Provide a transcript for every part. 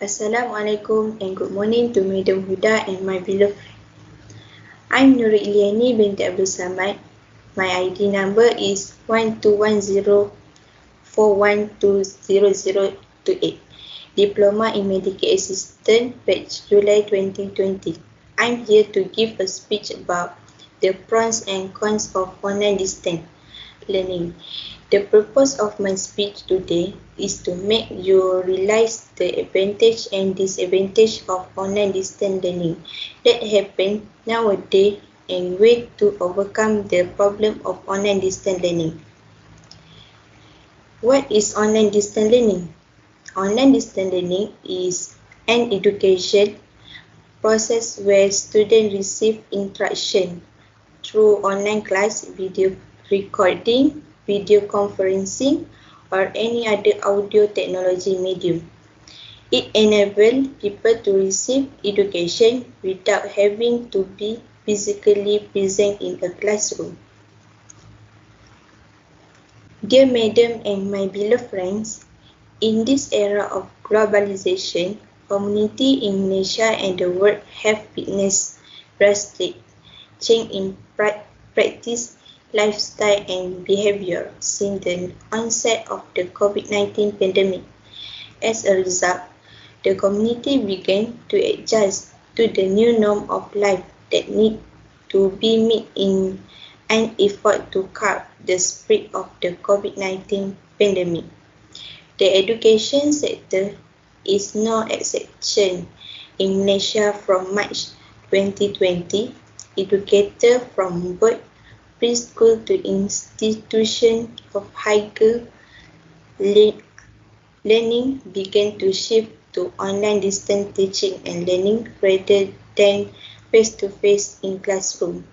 Assalamualaikum and good morning to Madam Huda and my beloved. I'm Nuri Iliani binti Abdul Samad. My ID number is 121041200028. Diploma in Medical Assistant, batch July 2020. I'm here to give a speech about the pros and cons of online distance learning. The purpose of my speech today is to make you realize the advantage and disadvantage of online distance learning that happen nowadays and way to overcome the problem of online distance learning. What is online distance learning? Online distance learning is an education process where students receive instruction through online class, video recording, video conferencing, or any other audio technology medium. It enables people to receive education without having to be physically present in a classroom. Dear Madam and my beloved friends, in this era of globalization, community in Malaysia and the world have witnessed drastic change in practice, lifestyle and behavior since the onset of the COVID-19 pandemic. As a result, the community began to adjust to the new norm of life that need to be met in an effort to curb the spread of the COVID-19 pandemic. The education sector is no exception. In Malaysia from March 2020, educators from both preschool to institutions of higher learning began to shift to online distance teaching and learning rather than face-to-face in classroom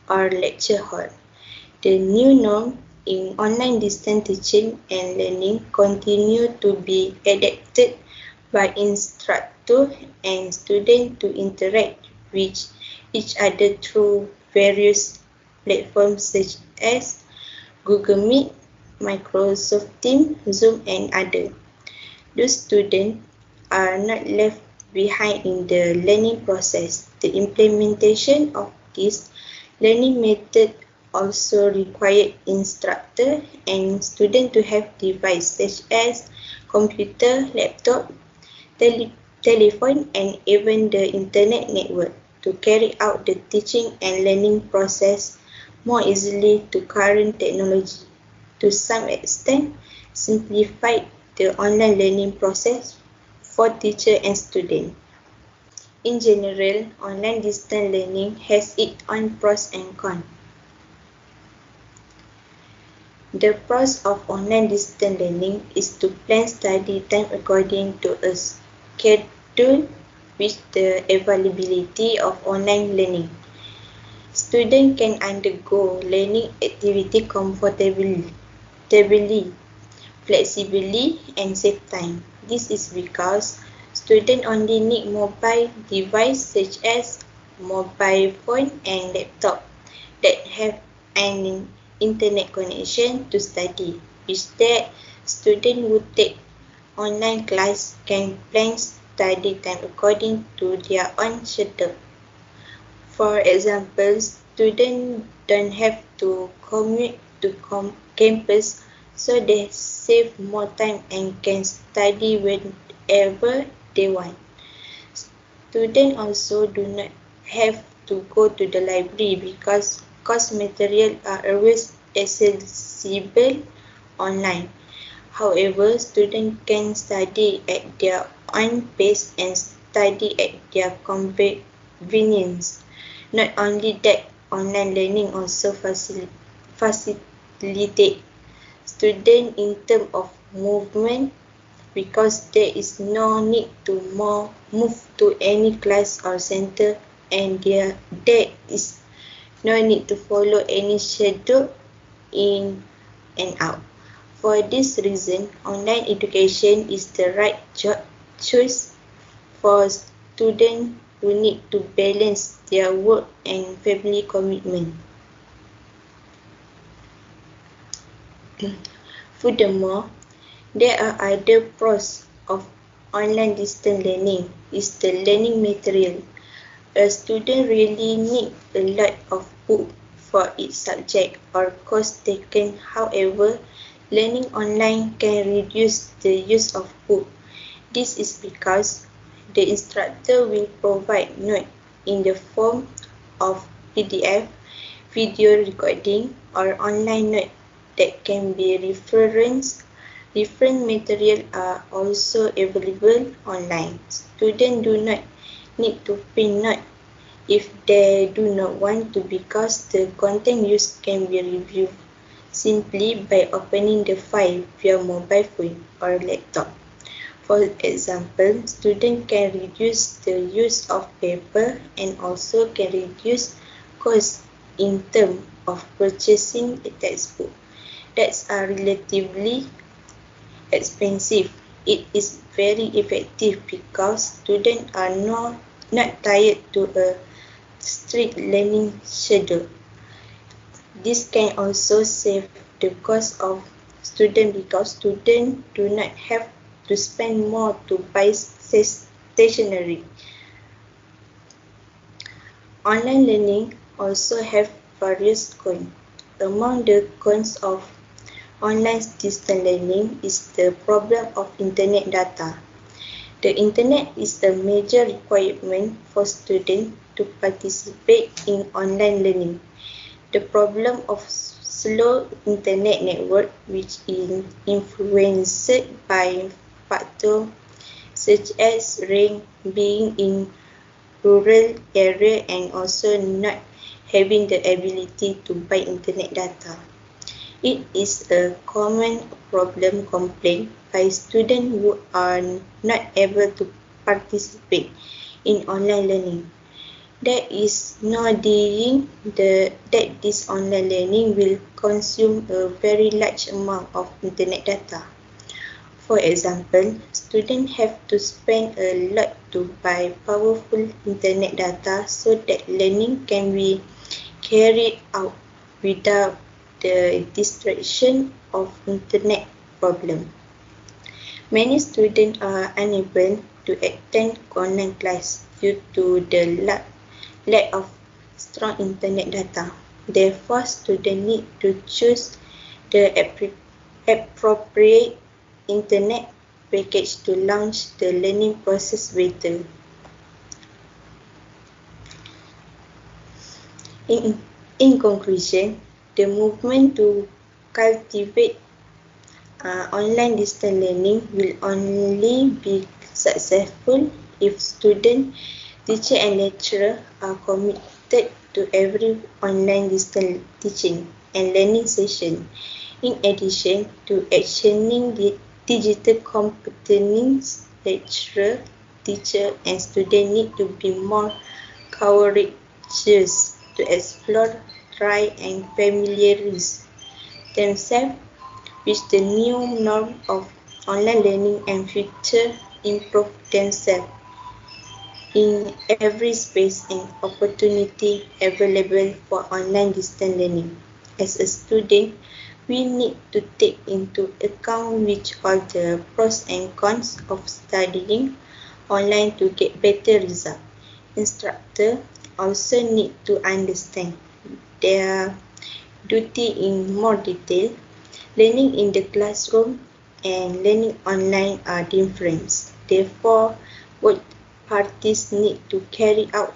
or lecture hall. The new norm in online distance teaching and learning continue to be adapted by instructors and students to interact with each other through various platforms such as Google Meet, Microsoft Teams, Zoom and others. Those students are not left behind in the learning process. The implementation of this learning method also required instructor and student to have devices such as computer, laptop, telephone and even the internet network to carry out the teaching and learning process more easily to current technology. To some extent, simplified the online learning process for teacher and student. In general, online distance learning has its own pros and cons. The pros of online distance learning is to plan study time according to a schedule with the availability of online learning. Students can undergo learning activity comfortably, flexibly and save time. This is because students only need mobile devices such as mobile phone and laptop that have an internet connection to study. Instead, students who take online class can plan study time according to their own schedule. For example, students don't have to commute to campus, so they save more time and can study whenever they want. Students also do not have to go to the library because course materials are always accessible online. However, students can study at their own pace and study at their convenience. Not only that, online learning also facilitate students in terms of movement because there is no need to move to any class or center and there is no need to follow any schedule in and out. For this reason, online education is the right choice for students who need to balance their work and family commitment. Furthermore, there are other pros of online distance learning is the learning material. A student really needs a lot of book for each subject or course taken. However, learning online can reduce the use of book. This is because the instructor will provide notes in the form of PDF, video recording, or online notes that can be referenced. Different materials are also available online. Students do not need to print notes if they do not want to, because the content used can be reviewed simply by opening the file via mobile phone or laptop. For example, students can reduce the use of paper and also can reduce costs in terms of purchasing a textbook that are relatively expensive. It is very effective because students are not tied to a strict learning schedule. This can also save the cost of students because students do not have to spend more to buy stationery. Online learning also have various cons. Among the cons of online distance learning is the problem of internet data. The internet is a major requirement for students to participate in online learning. The problem of slow internet network, which is influenced by factors such as rain, being in rural area and also not having the ability to buy internet data. It is a common problem complained by students who are not able to participate in online learning. There is no denying that this online learning will consume a very large amount of internet data. For example, students have to spend a lot to buy powerful internet data so that learning can be carried out without the distraction of internet problem. Many students are unable to attend online class due to the lack of strong internet data. Therefore, students need to choose the appropriate internet package to launch the learning process better. In conclusion, the movement to cultivate online distance learning will only be successful if students, teachers and lecturers are committed to every online distance teaching and learning session. In addition to actioning the digital competence, lecturers, teachers and students need to be more courageous to explore, try and familiarize themselves with the new norm of online learning and future improve themselves in every space and opportunity available for online distance learning. As a student, we need to take into account which are the pros and cons of studying online to get better results. Instructors also need to understand their duty in more detail. Learning in the classroom and learning online are different. Therefore, both parties need to carry out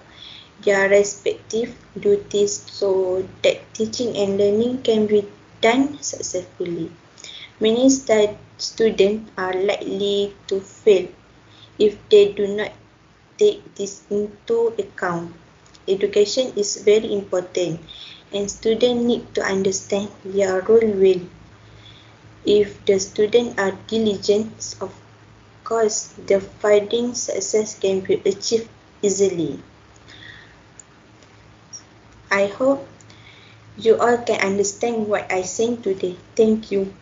their respective duties so that teaching and learning can be done successfully. Many students are likely to fail if they do not take this into account. Education is very important and students need to understand their role well. If the students are diligent, of course, the finding success can be achieved easily. I hope you all can understand what I say today. Thank you.